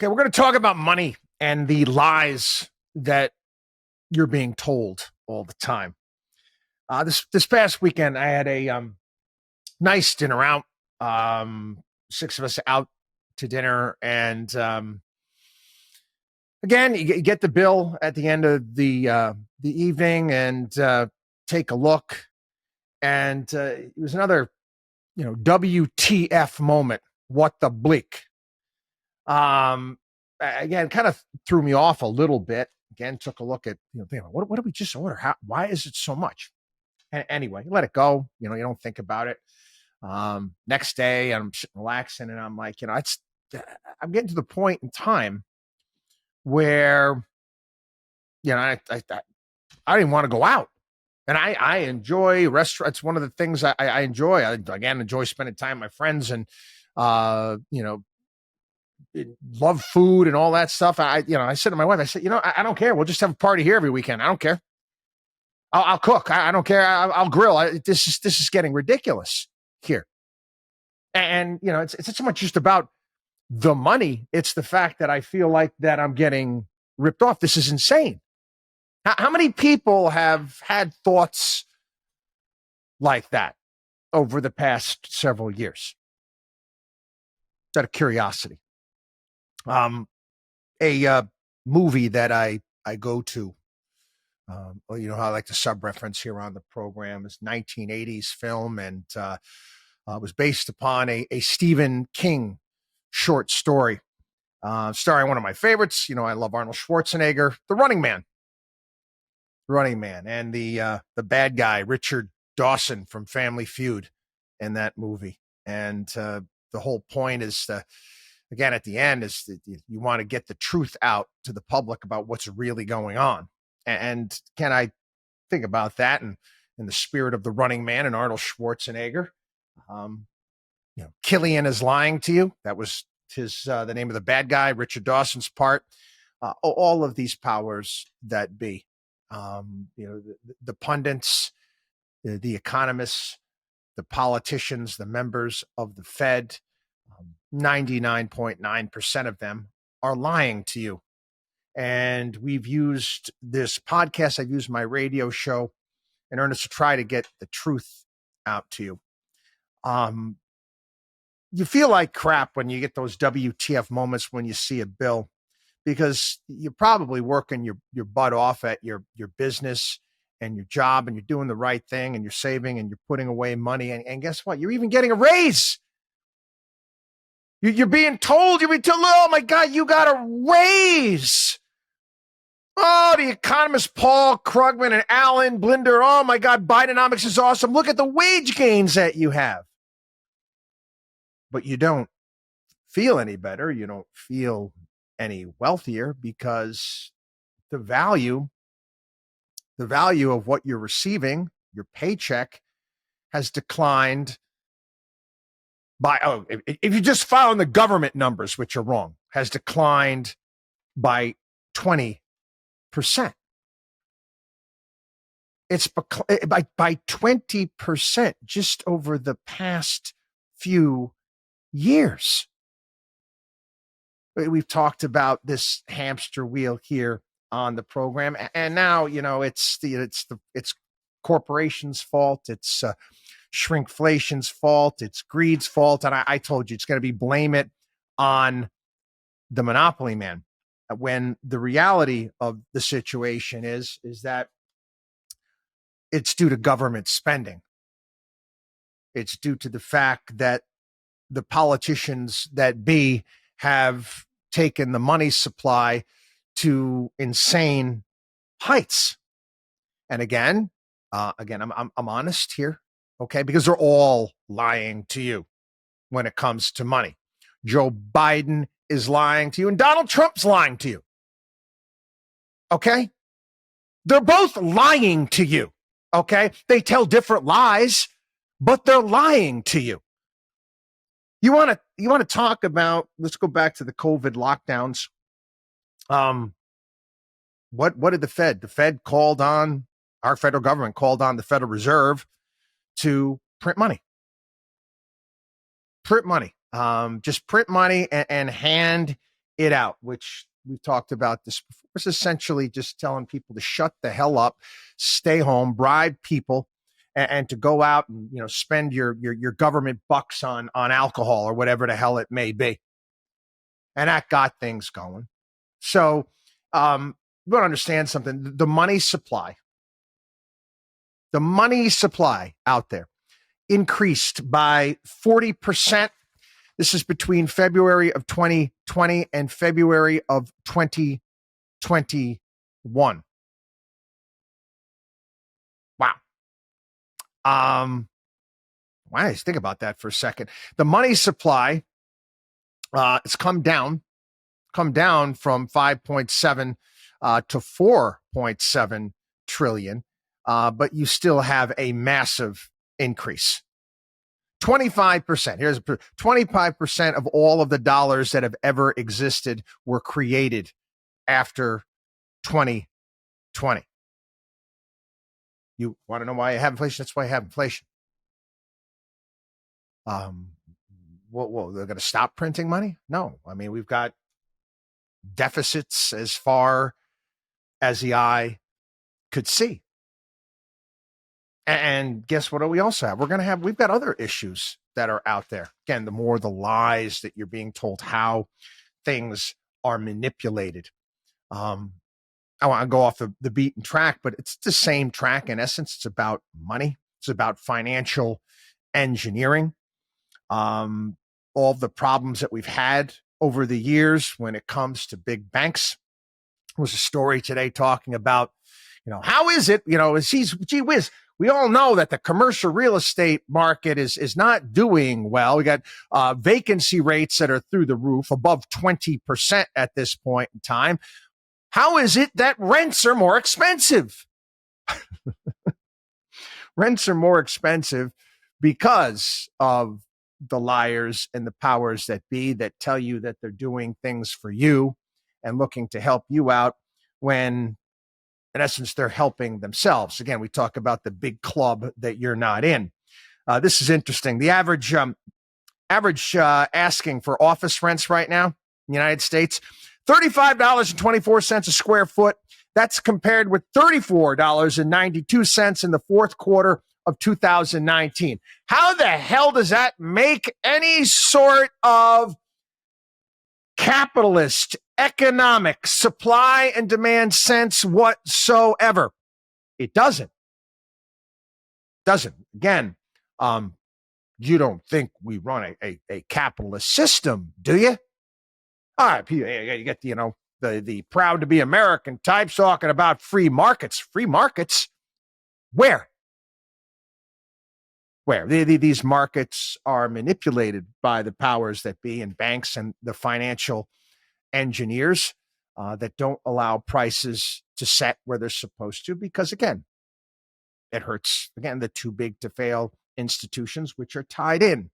Okay, we're going to talk about money and the lies that you're being told all the time. This past weekend, I had a nice dinner out. Six of us out to dinner, and again, you get the bill at the end of the evening, and take a look, and it was another, WTF moment. What the bleak? Again, kind of threw me off a little bit. Again, took a look at, what did we just order? Why is it so much? And anyway, let it go. You don't think about it. Next day, I'm relaxing, and I'm like, I'm getting to the point in time where, I didn't want to go out. And I enjoy restaurants. It's one of the things I enjoy. I, again, enjoy spending time with my friends and, love food and all that stuff. I said to my wife, I said, I don't care. We'll just have a party here every weekend. I don't care. I'll cook. I don't care. I'll grill. This is getting ridiculous here. And it's not so much just about the money. It's the fact that I feel like that I'm getting ripped off. This is insane. How many people have had thoughts like that over the past several years? Out of curiosity. A movie that I go to, how I like to sub-reference here on the program, is 1980s film, and was based upon a Stephen King short story, starring one of my favorites. I love Arnold Schwarzenegger, The Running Man. And the bad guy, Richard Dawson from Family Feud, in that movie. And the whole point is again, at the end, is that you want to get the truth out to the public about what's really going on. And can I think about that and in the spirit of The Running Man and Arnold Schwarzenegger? Killian is lying to you. That was the name of the bad guy, Richard Dawson's part. All of these powers that be, the pundits, the economists, the politicians, the members of the Fed, 99.9% of them are lying to you. And we've used this podcast, I've used my radio show in earnest to try to get the truth out to you. You feel like crap when you get those WTF moments when you see a bill, because you're probably working your butt off at your business and your job, and you're doing the right thing, and you're saving, and you're putting away money. And guess what? You're even getting a raise. You're being told, oh my God, you got a raise. Oh, the economists, Paul Krugman and Alan Blinder. Oh my God, Bidenomics is awesome. Look at the wage gains that you have. But you don't feel any better. You don't feel any wealthier, because the value of what you're receiving, your paycheck, has declined by, if you just follow the government numbers, which are wrong, has declined by 20%. It's by 20% just over the past few years. We've talked about this hamster wheel here on the program, and now it's corporations' fault. It's shrinkflation's fault. It's greed's fault. And I told you it's going to be blame it on the monopoly man, when the reality of the situation is that it's due to government spending. It's due to the fact that the politicians that be have taken the money supply to insane heights. And again, I'm honest here, okay? Because they're all lying to you when it comes to money. Joe Biden is lying to you, and Donald Trump's lying to you. Okay? They're both lying to you. Okay? They tell different lies, but they're lying to you. You want to talk about, let's go back to the COVID lockdowns. What did the Fed called on, our federal government called on the Federal Reserve to print money. Just print money and hand it out, which we've talked about this before. It's essentially just telling people to shut the hell up, stay home, bribe people, and to go out and spend your government bucks on alcohol or whatever the hell it may be. And that got things going. So we want to understand something. The money supply out there increased by 40%. This is between February of 2020 and February of 2021. Wow. Why? Think about that for a second. The money supply it's come down from 5.7 to 4.7 trillion, but you still have a massive increase. 25%. Here's 25% of all of the dollars that have ever existed were created after 2020. You want to know why I have inflation? That's why I have inflation. Well, they're going to stop printing money? No. I mean, we've got deficits as far as the eye could see. And guess what we also have? We've got other issues that are out there. Again, the more the lies that you're being told, how things are manipulated. I want to go off the beaten track, but it's the same track. In essence, it's about money. It's about financial engineering. All the problems that we've had over the years when it comes to big banks. There was a story today talking about, how is it, gee whiz, we all know that the commercial real estate market is not doing well. We got vacancy rates that are through the roof, above 20% at this point in time. How is it that rents are more expensive? Rents are more expensive because of the liars and the powers that be that tell you that they're doing things for you and looking to help you out when, in essence, they're helping themselves. Again, we talk about the big club that you're not in. This is interesting. The average asking for office rents right now in the United States, $35.24 a square foot. That's compared with $34.92 in the fourth quarter of 2019. How the hell does that make any sort of capitalist, economic, supply and demand sense whatsoever? It doesn't. Again, you don't think we run a capitalist system, do you? All right, you get the proud to be American types talking about free markets. Free markets? Where? These markets are manipulated by the powers that be and banks and the financial engineers that don't allow prices to set where they're supposed to, because, again, it hurts, the too big to fail institutions, which are tied in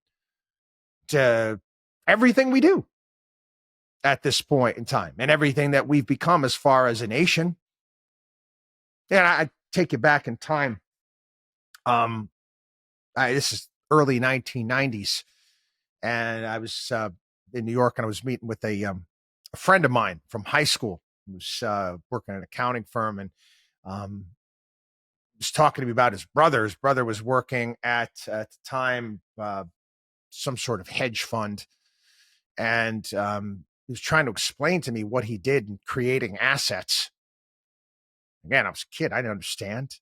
to everything we do at this point in time and everything that we've become as far as a nation. And I take you back in time. This is early 1990s, and I was in New York, and I was meeting with a friend of mine from high school who was working at an accounting firm, and was talking to me about his brother. His brother was working at the time some sort of hedge fund, and he was trying to explain to me what he did in creating assets. Again, I was a kid; I didn't understand,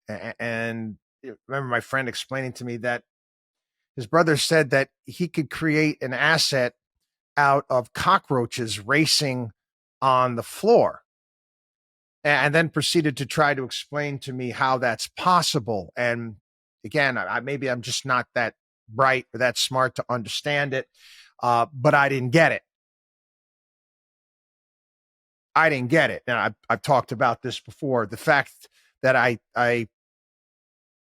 and I remember my friend explaining to me that his brother said that he could create an asset out of cockroaches racing on the floor, and then proceeded to try to explain to me how that's possible. And again, maybe I'm just not that bright or that smart to understand it, but I didn't get it. And I've talked about this before. The fact that I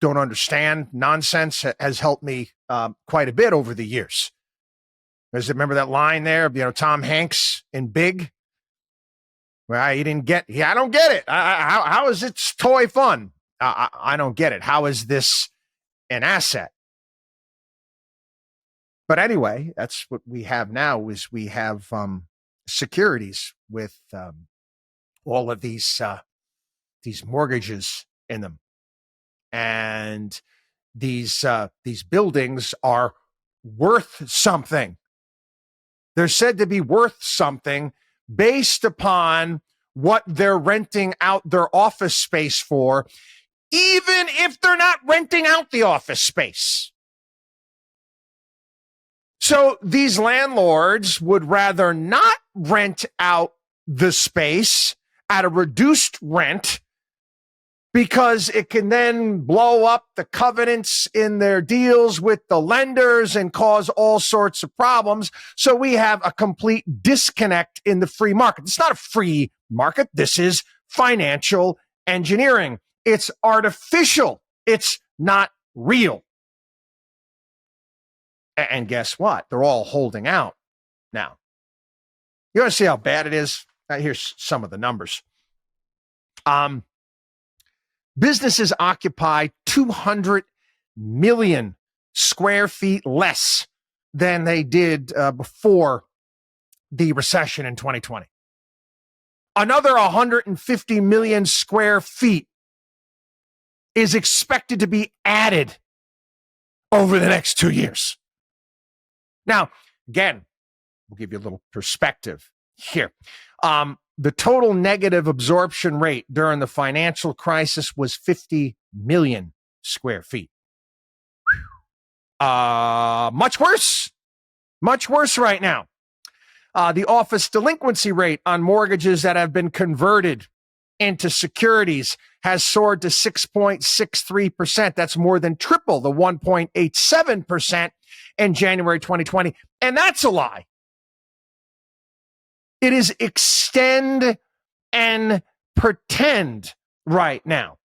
don't understand nonsense has helped me quite a bit over the years. Remember that line there, Tom Hanks in Big? Well, I don't get it. How is it toy fun? I don't get it. How is this an asset? But anyway, that's what we have now is we have securities with all of these mortgages in them, and these buildings are worth something. They're said to be worth something based upon what they're renting out their office space for, even if they're not renting out the office space. So these landlords would rather not rent out the space at a reduced rent, because it can then blow up the covenants in their deals with the lenders and cause all sorts of problems. So we have a complete disconnect in the free market. It's not a free market. This is financial engineering. It's artificial. It's not real. And guess what? They're all holding out now. You want to see how bad it is? Here's some of the numbers. Businesses occupy 200 million square feet less than they did before the recession in 2020. Another 150 million square feet is expected to be added over the next 2 years. Now, again, we'll give you a little perspective here. The total negative absorption rate during the financial crisis was 50 million square feet. Much worse right now. The office delinquency rate on mortgages that have been converted into securities has soared to 6.63%. That's more than triple the 1.87% in January 2020. And that's a lie. It is extend and pretend right now.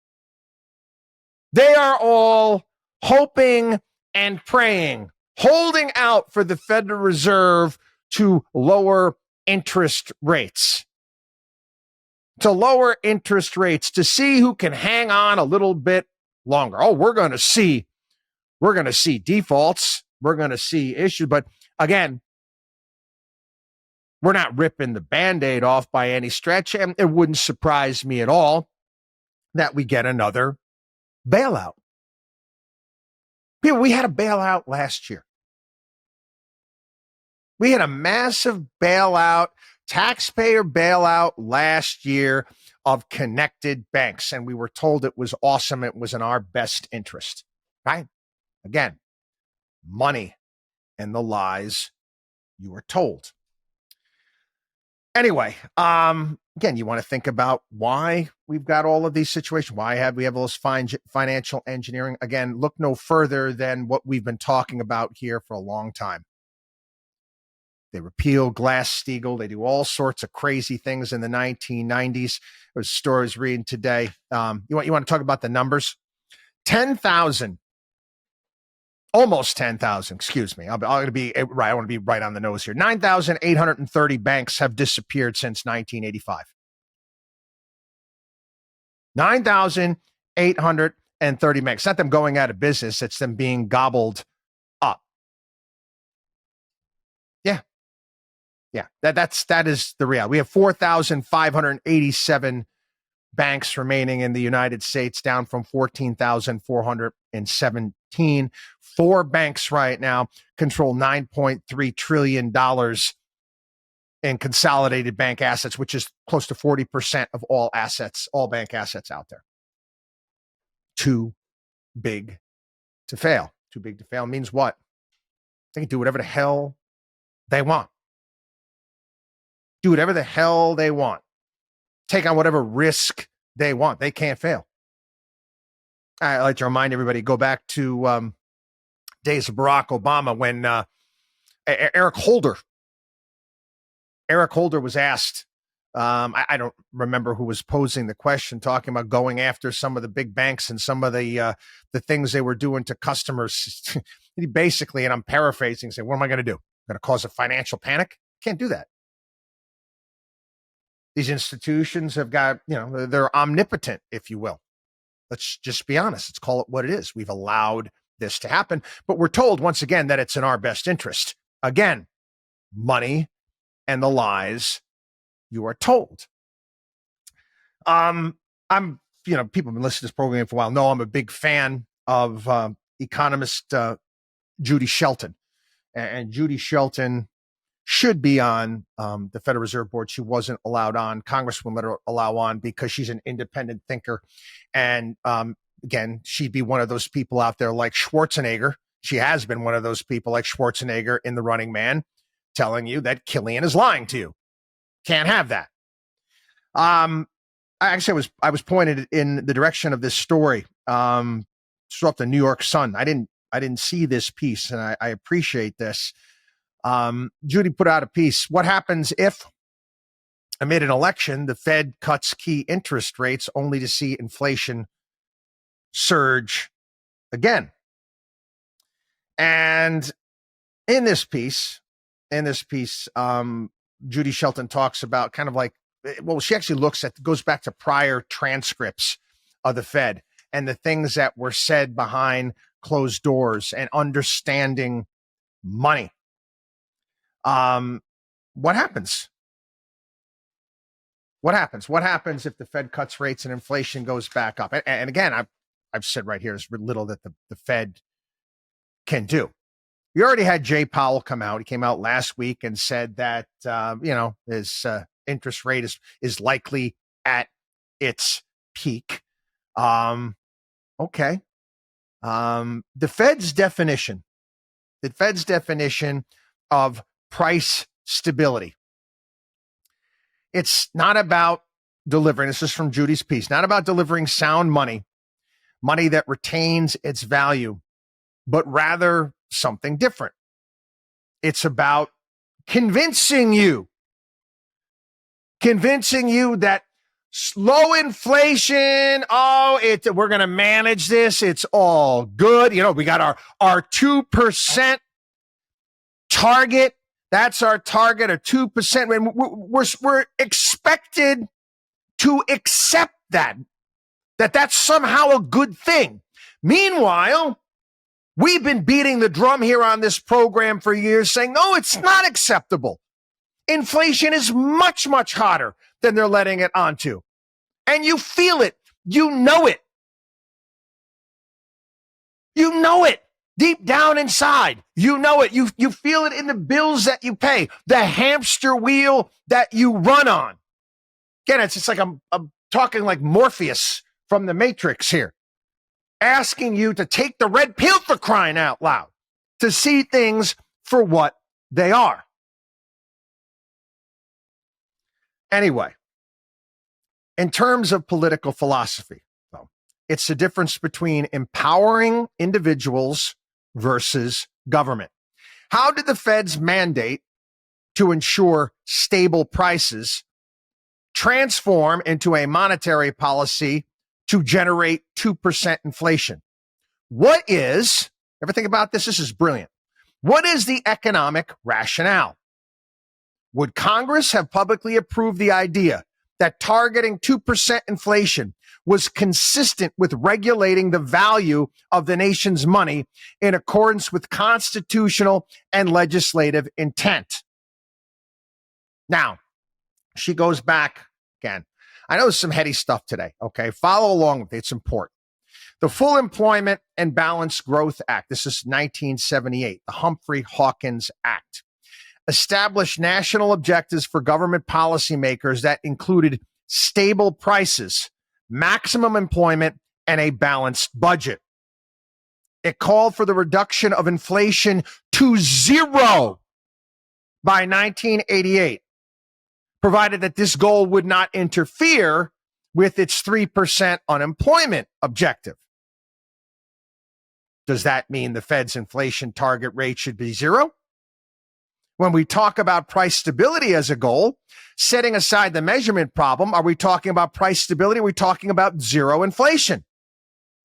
They are all hoping and praying, holding out for the Federal Reserve to lower interest rates. To lower interest rates, to see who can hang on a little bit longer. Oh, we're going to see defaults. We're going to see issues. But again, we're not ripping the Band-Aid off by any stretch, and it wouldn't surprise me at all that we get another bailout. People, we had a bailout last year. We had a massive bailout, taxpayer bailout last year of connected banks, and we were told it was awesome. It was in our best interest, right? Again, money and the lies you were told. Anyway, again, you want to think about why we've got all of these situations. Why we have all this financial engineering? Again, look no further than what we've been talking about here for a long time. They repeal Glass-Steagall. They do all sorts of crazy things in the 1990s. There's stories reading today. You want to talk about the numbers? 10,000. Almost 10,000, excuse me. I'm going to be right. I want to be right on the nose here. 9,830 banks have disappeared since 1985. 9,830 banks. It's not them going out of business. It's them being gobbled up. Yeah. That is the reality. We have 4,587 banks remaining in the United States, down from 14,417. 4 banks right now control $9.3 trillion in consolidated bank assets, which is close to 40% of all assets, all bank assets out there. Too big to fail. Too big to fail means what? They can do whatever the hell they want. Do whatever the hell they want. Take on whatever risk they want. They can't fail. I like to remind everybody, go back to days of Barack Obama when Eric Holder was asked, I don't remember who was posing the question, talking about going after some of the big banks and some of the things they were doing to customers. He basically, and I'm paraphrasing, said, what am I going to do? I'm going to cause a financial panic? Can't do that. These institutions have got, they're omnipotent, if you will. Let's just be honest. Let's call it what it is. We've allowed this to happen, but we're told once again that it's in our best interest. Again, money and the lies you are told. I'm, people have been listening to this program for a while. Know I'm a big fan of economist Judy Shelton, and Judy Shelton should be on the Federal Reserve Board. She wasn't allowed on. Congress wouldn't let her allow on because she's an independent thinker. And again, she'd be one of those people out there like Schwarzenegger. She has been one of those people like Schwarzenegger in The Running Man, telling you that Killian is lying to you. Can't have that. I was pointed in the direction of this story. It's off the New York Sun. I didn't see this piece, and I appreciate this. Judy put out a piece. What happens if, amid an election, the Fed cuts key interest rates only to see inflation surge again? And in this piece, Judy Shelton talks about kind of like, well, she actually goes back to prior transcripts of the Fed and the things that were said behind closed doors and understanding money. What happens? What happens if the Fed cuts rates and inflation goes back up? And again, I've said right here, there's little that the Fed can do. You already had Jay Powell come out. He came out last week and said that, his interest rate is likely at its peak. Okay. The Fed's definition of price stability. It's not about delivering, this is from Judy's piece, not about delivering sound money that retains its value, but rather something different. It's about convincing you that slow inflation, we're going to manage this. It's all good. We got our 2% target. That's our target, a 2%. We're expected to accept that's somehow a good thing. Meanwhile, we've been beating the drum here on this program for years saying, no, it's not acceptable. Inflation is much, much hotter than they're letting it onto. And you feel it. You know it. You know it deep down inside. You know it. You feel it in the bills that you pay, the hamster wheel that you run on. Again, it's just like I'm talking like Morpheus from the Matrix here, asking you to take the red pill, for crying out loud, to see things for what they are. Anyway, in terms of political philosophy, though, it's the difference between empowering individuals versus government. How did the Fed's mandate to ensure stable prices transform into a monetary policy to generate 2% inflation? Ever think about this? This is brilliant. What is the economic rationale? Would Congress have publicly approved the idea that targeting 2% inflation was consistent with regulating the value of the nation's money in accordance with constitutional and legislative intent? Now, she goes back again. I know there's some heady stuff today, okay? Follow along with it. It's important. The Full Employment and Balanced Growth Act, this is 1978, the Humphrey-Hawkins Act, established national objectives for government policymakers that included stable prices, maximum employment, and a balanced budget. It called for the reduction of inflation to zero by 1988, provided that this goal would not interfere with its 3% unemployment objective. Does that mean the Fed's inflation target rate should be zero? When we talk about price stability as a goal, setting aside the measurement problem, are we talking about price stability? Are we talking about zero inflation?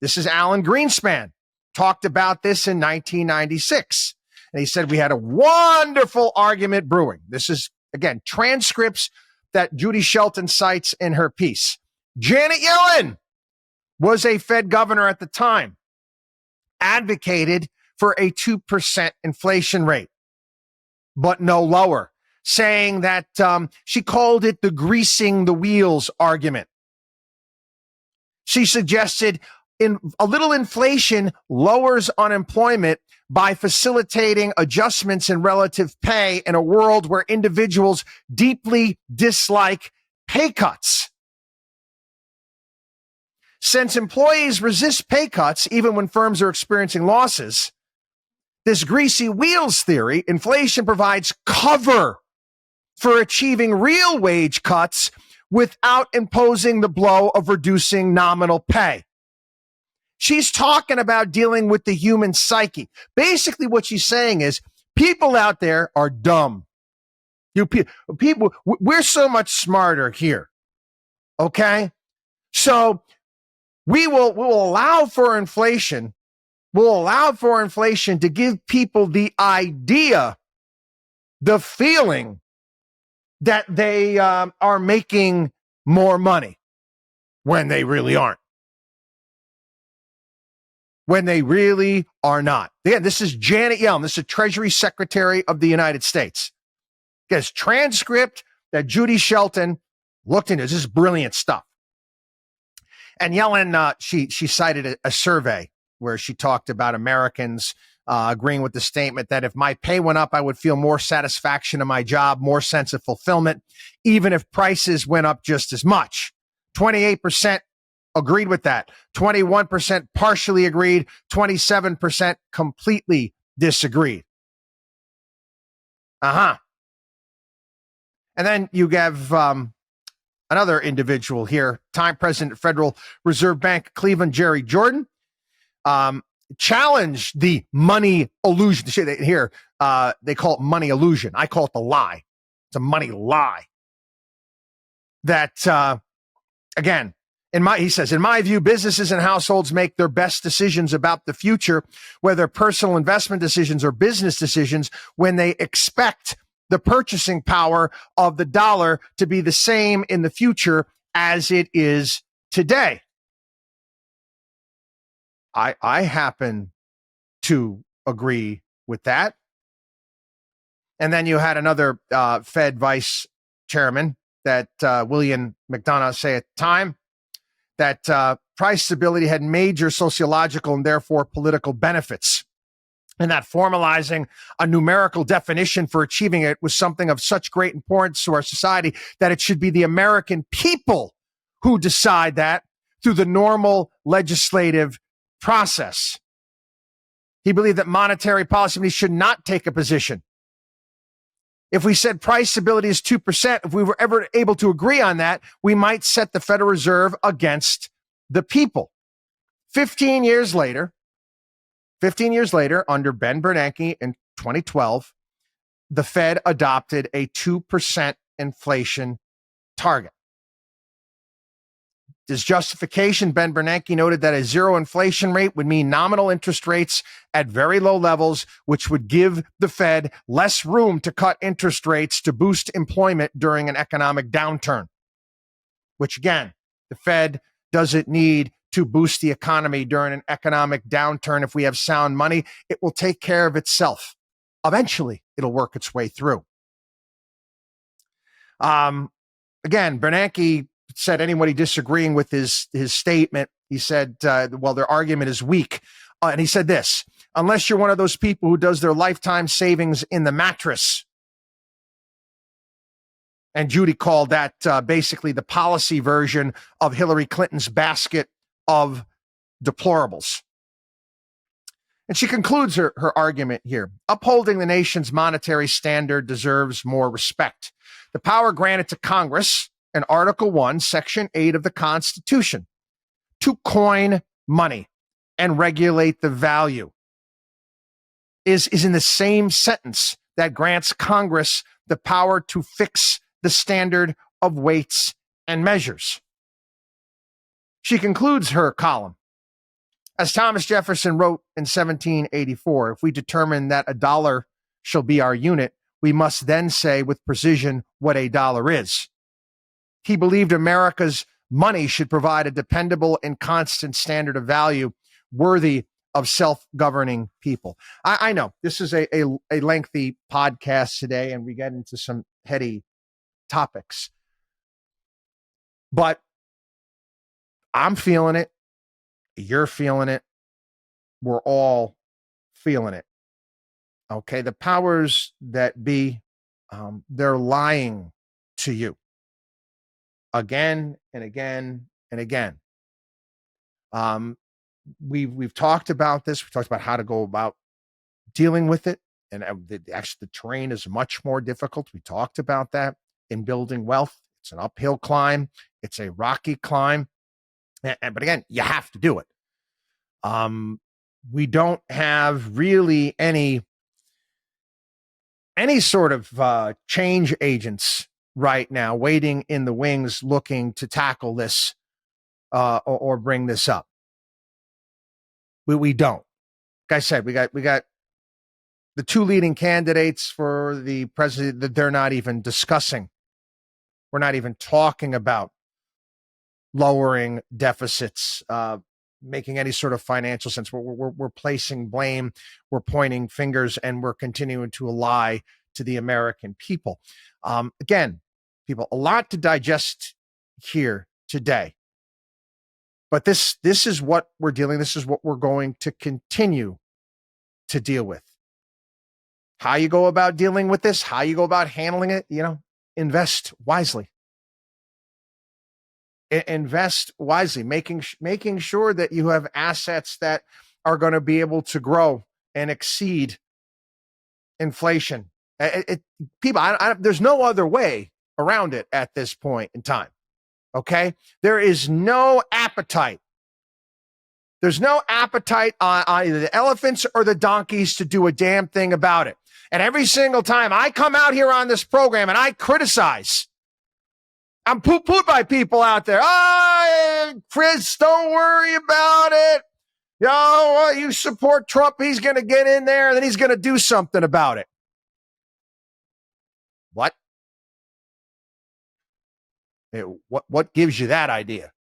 This is Alan Greenspan, talked about this in 1996. And he said we had a wonderful argument brewing. This is, again, transcripts that Judy Shelton cites in her piece. Janet Yellen was a Fed governor at the time, advocated for a 2% inflation rate, but no lower, saying that she called it the greasing the wheels argument. She suggested a little inflation lowers unemployment by facilitating adjustments in relative pay in a world where individuals deeply dislike pay cuts. Since employees resist pay cuts even when firms are experiencing losses, this greasy wheels theory, inflation provides cover for achieving real wage cuts without imposing the blow of reducing nominal pay. She's talking about dealing with the human psyche. Basically, what she's saying is people out there are dumb. People, we're so much smarter here. Okay? So we'll allow for inflation. We'll allow for inflation to give people the idea, the feeling that they are making more money when they really aren't. When they really are not. Again, this is Janet Yellen. This is Treasury Secretary of the United States. This transcript that Judy Shelton looked into. This is brilliant stuff. And Yellen, she cited a survey where she talked about Americans agreeing with the statement that if my pay went up, I would feel more satisfaction in my job, more sense of fulfillment, even if prices went up just as much. 28% agreed with that. 21% partially agreed. 27% completely disagreed. And then you have another individual here, time president of Federal Reserve Bank, Cleveland, Jerry Jordan, challenged the money illusion. Here, they call it money illusion. I call it the lie. It's a money lie. That, again, he says, in my view, businesses and households make their best decisions about the future, whether personal investment decisions or business decisions, when they expect the purchasing power of the dollar to be the same in the future as it is today. I happen to agree with that. And then you had another Fed vice chairman, that William McDonough, say at the time that price stability had major sociological and therefore political benefits, and that formalizing a numerical definition for achieving it was something of such great importance to our society that it should be the American people who decide that through the normal legislative process. He believed that monetary policy should not take a position. If we said price stability is 2%, if we were ever able to agree on that, we might set the Federal Reserve against the people. 15 years later, under Ben Bernanke in 2012, the Fed adopted a 2% inflation target. His justification, Ben Bernanke noted that a zero inflation rate would mean nominal interest rates at very low levels, which would give the Fed less room to cut interest rates to boost employment during an economic downturn. Which, again, the Fed doesn't need to boost the economy during an economic downturn. If we have sound money, it will take care of itself. Eventually, it'll work its way through. Again, Bernanke said anybody disagreeing with his statement, he said, well, their argument is weak. And he said this, unless you're one of those people who does their lifetime savings in the mattress. And Judy called that basically the policy version of Hillary Clinton's basket of deplorables. And she concludes her argument here. Upholding the nation's monetary standard deserves more respect. The power granted to Congress in Article 1, Section 8 of the Constitution to coin money and regulate the value is in the same sentence that grants Congress the power to fix the standard of weights and measures. She concludes her column. As Thomas Jefferson wrote in 1784, if we determine that a dollar shall be our unit, we must then say with precision what a dollar is. He believed America's money should provide a dependable and constant standard of value worthy of self-governing people. I know this is a lengthy podcast today, and we get into some heady topics, but I'm feeling it. You're feeling it. We're all feeling it. Okay. The powers that be, they're lying to you again and again and again. We've talked about this. We talked about how to go about dealing with it. And actually, the terrain is much more difficult. We talked about that in building wealth. It's an uphill climb. It's a rocky climb. But again, you have to do it. We don't have really any sort of change agents right now waiting in the wings looking to tackle this or bring this up. We don't. Like I said, we got the two leading candidates for the president that they're not even discussing. We're not even talking about lowering deficits, making any sort of financial sense. We're placing blame, we're pointing fingers, and we're continuing to lie to the American people. Again, people, a lot to digest here today. But this is what we're dealing. This is what we're going to continue to deal with. How you go about dealing with this, how you go about handling it, invest wisely. Invest wisely, making sure that you have assets that are going to be able to grow and exceed inflation. People, there's no other way around it at this point in time. Okay, there is no appetite. There's no appetite on either the elephants or the donkeys to do a damn thing about it. And every single time I come out here on this program and I criticize, I'm poo-pooed by people out there. Oh, Chris, don't worry about it. You support Trump. He's going to get in there and then he's going to do something about it. What? What gives you that idea?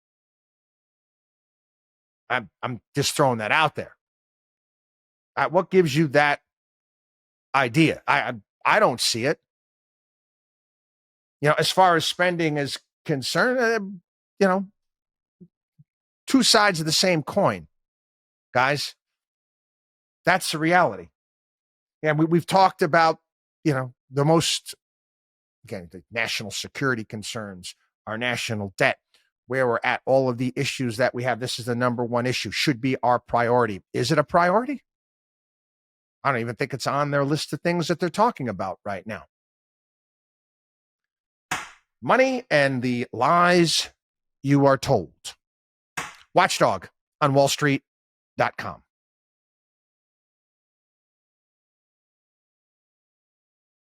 I'm just throwing that out there. What gives you that idea? I don't see it. As far as spending is concerned, two sides of the same coin, guys. That's the reality. And we've talked about, the most, again, the national security concerns, our national debt, where we're at, all of the issues that we have. This is the number one issue, should be our priority. Is it a priority? I don't even think it's on their list of things that they're talking about right now. Money and the lies you are told. WatchDog on WallStreet.com.